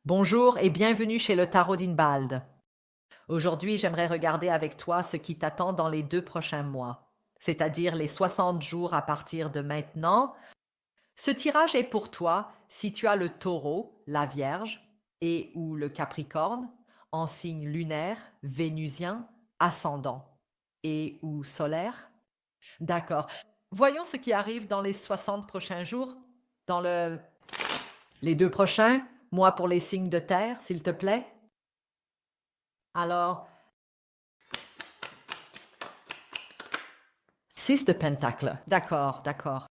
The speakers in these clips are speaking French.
Bonjour et bienvenue chez le Tarot d'Inbald. Aujourd'hui, j'aimerais regarder avec toi ce qui t'attend dans les 2 prochains mois, c'est-à-dire les 60 jours à partir de maintenant. Ce tirage est pour toi si tu as le Taureau, la Vierge et ou le Capricorne en signe lunaire, vénusien, ascendant et ou solaire. D'accord. Voyons ce qui arrive dans les 60 prochains jours, dans les 2 prochains, mois pour les signes de terre, s'il te plaît. Alors, 6 de pentacle. D'accord, d'accord.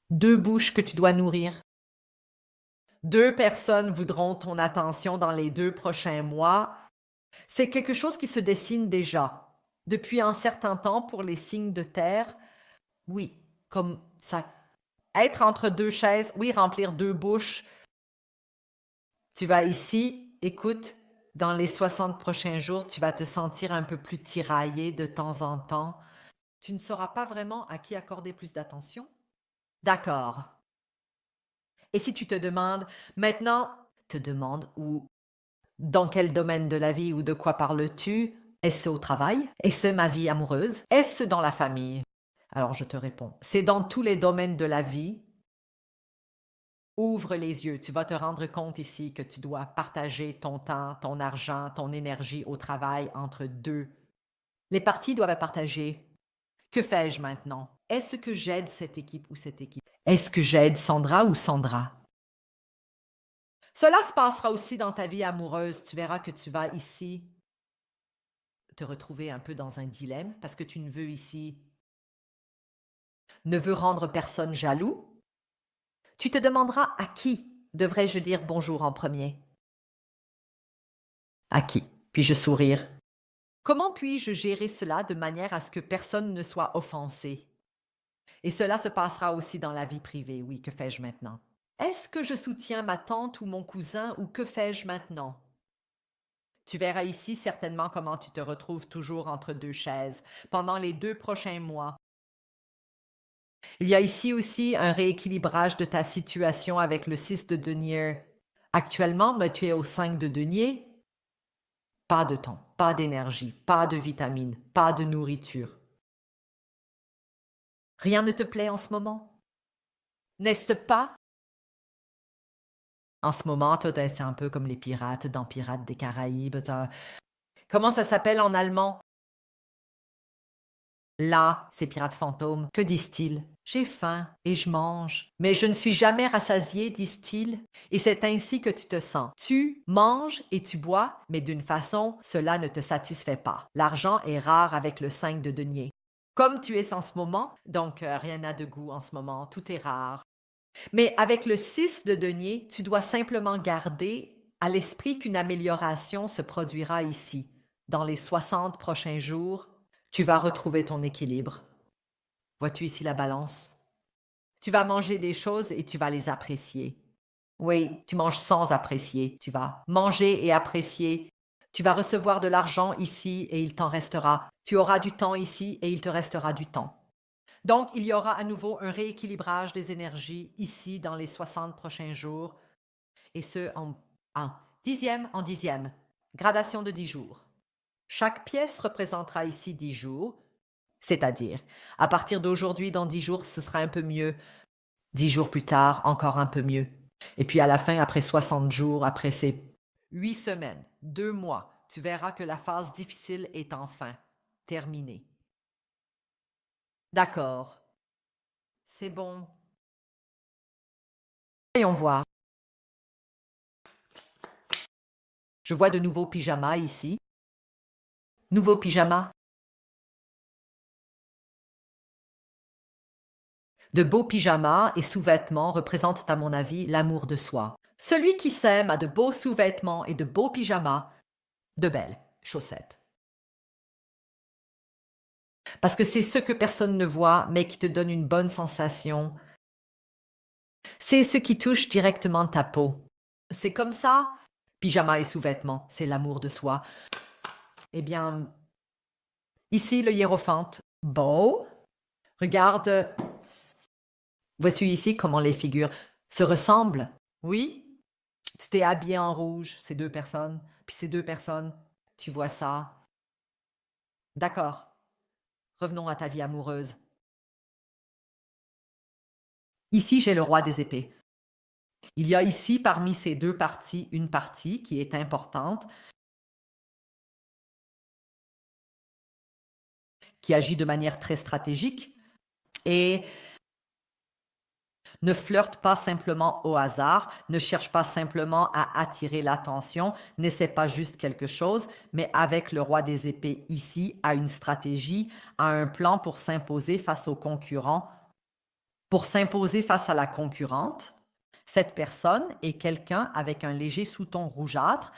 2 bouches que tu dois nourrir. 2 personnes voudront ton attention dans les 2 prochains mois. C'est quelque chose qui se dessine déjà. Depuis un certain temps pour les signes de terre, oui, comme ça. Être entre 2 chaises, oui, remplir 2 bouches. Tu vas ici, écoute, dans les 60 prochains jours, tu vas te sentir un peu plus tiraillé de temps en temps. Tu ne sauras pas vraiment à qui accorder plus d'attention. D'accord. Et si tu te demandes, maintenant, te demandes ou dans quel domaine de la vie ou de quoi parles-tu? Est-ce au travail? Est-ce ma vie amoureuse? Est-ce dans la famille? Alors je te réponds, c'est dans tous les domaines de la vie. Ouvre les yeux, tu vas te rendre compte ici que tu dois partager ton temps, ton argent, ton énergie au travail entre deux. Les parties doivent partager. Que fais-je maintenant? Est-ce que j'aide cette équipe ou cette équipe? Est-ce que j'aide Sandra ou Sandra? Cela se passera aussi dans ta vie amoureuse. Tu verras que tu vas ici te retrouver un peu dans un dilemme parce que tu ne veux ici ne veux rendre personne jaloux. Tu te demanderas à qui devrais-je dire bonjour en premier? À qui? Puis-je sourire? Comment puis-je gérer cela de manière à ce que personne ne soit offensé? Et cela se passera aussi dans la vie privée. Oui, que fais-je maintenant? Est-ce que je soutiens ma tante ou mon cousin ou que fais-je maintenant? Tu verras ici certainement comment tu te retrouves toujours entre 2 chaises pendant les 2 prochains mois. Il y a ici aussi un rééquilibrage de ta situation avec le 6 de denier. Actuellement, tu es au 5 de denier. Pas de temps, pas d'énergie, pas de vitamines, pas de nourriture. Rien ne te plaît en ce moment? N'est-ce pas? En ce moment, toi, c'est un peu comme les pirates dans Pirates des Caraïbes. Comment ça s'appelle en allemand? Là, ces pirates fantômes, que disent-ils? J'ai faim et je mange, mais je ne suis jamais rassasié, disent-ils, et c'est ainsi que tu te sens. Tu manges et tu bois, mais d'une façon, cela ne te satisfait pas. L'argent est rare avec le 5 de denier. Comme tu es en ce moment, donc rien n'a de goût en ce moment, tout est rare. Mais avec le 6 de denier, tu dois simplement garder à l'esprit qu'une amélioration se produira ici. Dans les 60 prochains jours, tu vas retrouver ton équilibre. Vois-tu ici la balance? Tu vas manger des choses et tu vas les apprécier. Oui, tu manges sans apprécier. Tu vas manger et apprécier. Tu vas recevoir de l'argent ici et il t'en restera. Tu auras du temps ici et il te restera du temps. Donc, il y aura à nouveau un rééquilibrage des énergies ici dans les 60 prochains jours, et ce en dixième en dixième, gradation de 10 jours. Chaque pièce représentera ici 10 jours, c'est-à-dire, à partir d'aujourd'hui, dans 10 jours, ce sera un peu mieux. 10 jours plus tard, encore un peu mieux. Et puis à la fin, après 60 jours, après ces 8 semaines, 2 mois, tu verras que la phase difficile est enfin terminée. D'accord. C'est bon. Voyons voir. Je vois de nouveaux pyjamas ici. Nouveaux pyjamas. De beaux pyjamas et sous-vêtements représentent à mon avis l'amour de soi. Celui qui s'aime a de beaux sous-vêtements et de beaux pyjamas, de belles chaussettes. Parce que c'est ce que personne ne voit, mais qui te donne une bonne sensation. C'est ce qui touche directement ta peau. C'est comme ça. Pyjama et sous-vêtements, c'est l'amour de soi. Eh bien, ici le hiérophante. Beau. Regarde. Vois-tu ici comment les figures se ressemblent? Oui? Tu t'es habillé en rouge, ces 2 personnes, puis ces 2 personnes, tu vois ça. D'accord, revenons à ta vie amoureuse. Ici, j'ai le roi des épées. Il y a ici, parmi ces 2 parties, une partie qui est importante, qui agit de manière très stratégique et ne flirte pas simplement au hasard, ne cherche pas simplement à attirer l'attention, n'essaie pas juste quelque chose, mais avec le roi des épées ici, a une stratégie, a un plan pour s'imposer face aux concurrents, pour s'imposer face à la concurrente. Cette personne est quelqu'un avec un léger sous-ton rougeâtre.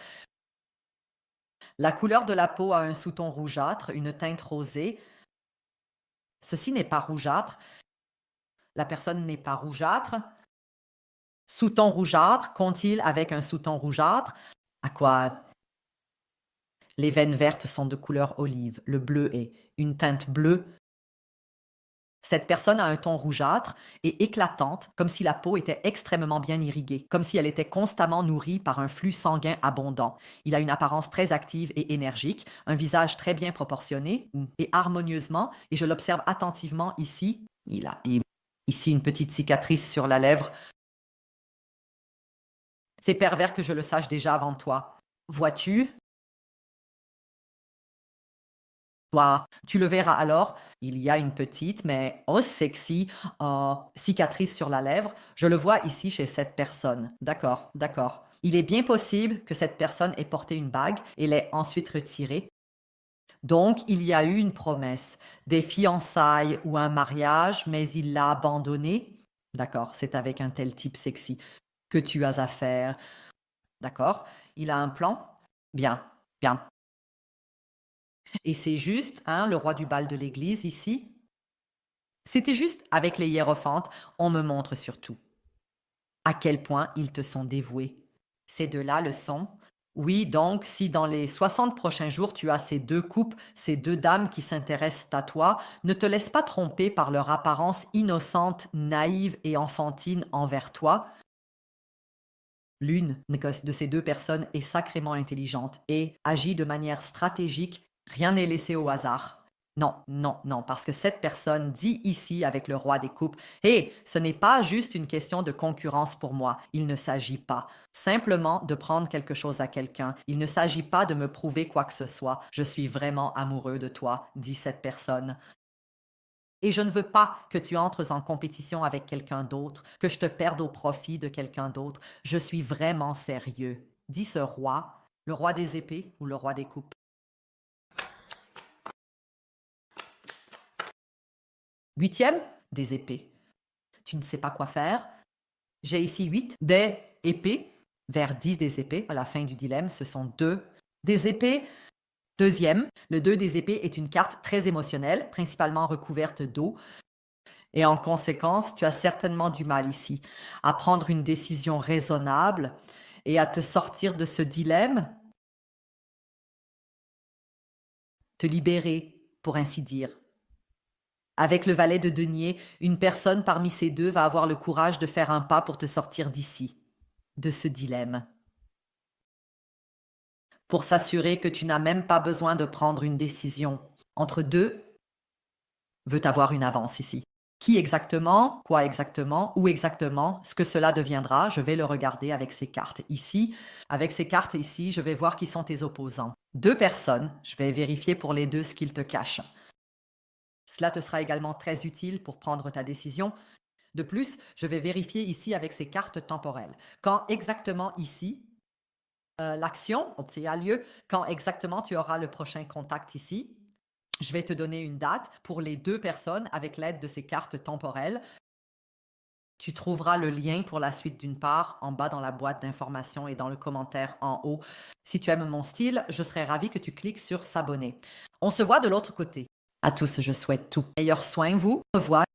La couleur de la peau a un sous-ton rougeâtre, une teinte rosée. Ceci n'est pas rougeâtre. La personne n'est pas rougeâtre. Sous-ton rougeâtre, qu'ont-ils avec un sous-ton rougeâtre? À quoi? Les veines vertes sont de couleur olive, le bleu est une teinte bleue. Cette personne a un ton rougeâtre et éclatante, comme si la peau était extrêmement bien irriguée, comme si elle était constamment nourrie par un flux sanguin abondant. Il a une apparence très active et énergique, un visage très bien proportionné et harmonieusement, et je l'observe attentivement ici. Il a ici une petite cicatrice sur la lèvre. C'est pervers que je le sache déjà avant toi. Vois-tu? Toi, tu le verras alors, il y a une petite, mais oh sexy, cicatrice sur la lèvre. Je le vois ici chez cette personne. D'accord, d'accord. Il est bien possible que cette personne ait porté une bague et l'ait ensuite retirée. Donc, il y a eu une promesse, des fiançailles ou un mariage, mais il l'a abandonné. D'accord, c'est avec un tel type sexy que tu as affaire. D'accord, il a un plan. Bien, bien. Et c'est juste, hein, le roi du bal de l'église ici. C'était juste avec les hiérophantes, on me montre surtout à quel point ils te sont dévoués. Ces deux-là le sont. Oui, donc si dans les 60 prochains jours tu as ces 2 couples, ces 2 dames qui s'intéressent à toi, ne te laisse pas tromper par leur apparence innocente, naïve et enfantine envers toi. L'une de ces 2 personnes est sacrément intelligente et agit de manière stratégique, rien n'est laissé au hasard. Non, non, non, parce que cette personne dit ici avec le roi des coupes, hé, ce n'est pas juste une question de concurrence pour moi. Il ne s'agit pas simplement de prendre quelque chose à quelqu'un. Il ne s'agit pas de me prouver quoi que ce soit. Je suis vraiment amoureux de toi, dit cette personne. Et je ne veux pas que tu entres en compétition avec quelqu'un d'autre, que je te perde au profit de quelqu'un d'autre. Je suis vraiment sérieux, dit ce roi, le roi des épées ou le roi des coupes. Huitième, des épées. Tu ne sais pas quoi faire. J'ai ici 8 des épées, vers 10 des épées. À la fin du dilemme, ce sont 2 des épées. Deuxième, le 2 des épées est une carte très émotionnelle, principalement recouverte d'eau. Et en conséquence, tu as certainement du mal ici à prendre une décision raisonnable et à te sortir de ce dilemme, te libérer, pour ainsi dire. Avec le valet de denier, une personne parmi ces 2 va avoir le courage de faire un pas pour te sortir d'ici, de ce dilemme, pour s'assurer que tu n'as même pas besoin de prendre une décision. Entre 2 veut avoir une avance ici. Qui exactement, quoi exactement, où exactement, ce que cela deviendra, je vais le regarder avec ces cartes ici. Avec ces cartes ici, je vais voir qui sont tes opposants. 2 personnes, je vais vérifier pour les 2 ce qu'ils te cachent. Cela te sera également très utile pour prendre ta décision. De plus, je vais vérifier ici avec ces cartes temporelles. Quand exactement ici, l'action a lieu, quand exactement tu auras le prochain contact ici. Je vais te donner une date pour les 2 personnes avec l'aide de ces cartes temporelles. Tu trouveras le lien pour la suite d'une part en bas dans la boîte d'informations et dans le commentaire en haut. Si tu aimes mon style, je serais ravie que tu cliques sur s'abonner. On se voit de l'autre côté. À tous, je souhaite tout meilleur soin, vous. Au revoir.